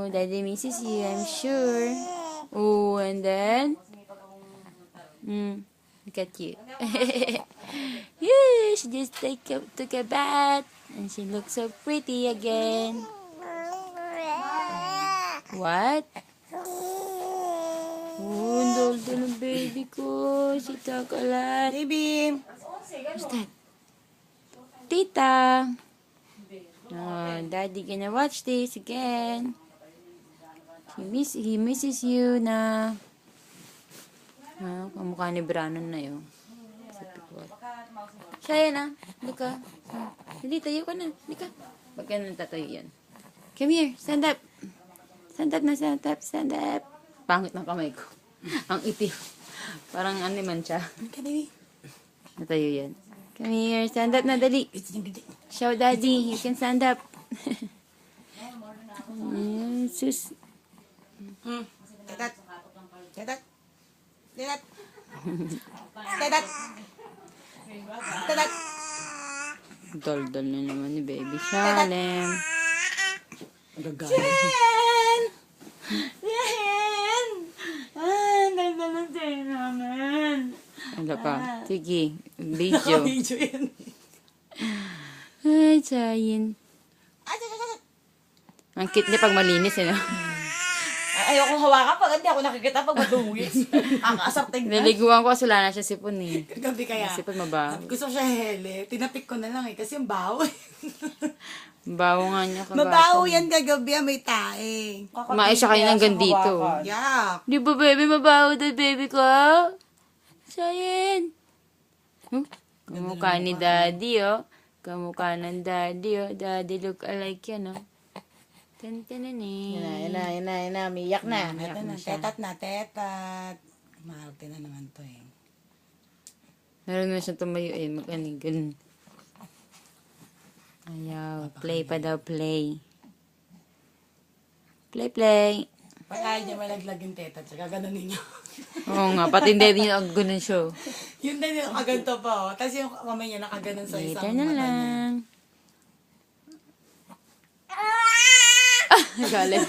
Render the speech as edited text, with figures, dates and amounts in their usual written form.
Daddy misses you, I'm sure. Oh, and then... look at you. Yeah, she just took a bath. And she looks so pretty again. What? Oh, ang duldo ng baby ko. Si Chocolate. Baby! What's that? Tita. Oh, Daddy gonna watch this again. He misses you na. Kamukha ni Branon na yun. Siya yan ah. Luka. Hindi, tayo ka na. Hindi ka. Huwag ka na tatayo yan. Come here. Stand up. Stand up na, stand up, stand up. Pangit ng kamay ko. Ang itim. Parang ano man siya. Ka, baby. Natayo yan. Come here. Stand up na, dali. Show Daddy. You can stand up. Sus. Tetat. Tetat. Tetat. Tetat. Tetat. Dol-dol na naman ni Baby Shalem. Jen! Jen! Daldal ng Jen namin. Ano ka? Sige. Video. Video yan. Ay, Chayin. Ang cute niya pag malinis, eh, no? Ayoko hawakan pag hindi ako nakikita pag madungis. Ang asap tingnan. Naliguan ko kasi wala na siya sipon, eh. Kagabi kaya. Sipon mabaho. Gusto ko siya hele. Tinapik ko na lang eh. Kasi yung baho. Baho nga niya kagabi. Mabaho yan kagabi. May tae. Kumain siya kanina hanggang dito. Yak. Di ba, baby? Mabaho daw, baby ko? Chayin. Kamukha ni Daddy, oh. Kamukha ng Daddy, oh. Daddy look alike yan, oh. Tantanani. Yan na. Miyak na. Ito na. Tetat na. Tetat. Maarte na naman to eh. Meron na siyang tumayo, eh. Mag-aning, ganun. Ayaw. Play pa daw, play. Play. Pag ayaw niya malaglag yung tetat, tsaka ganun ninyo. Oo nga, pati hindi niya ang ganun siya. Yun din yung kaganto pa oh. Tapos yung kamay niya nakaganon sa isang Later na mata niya. lang. Galit.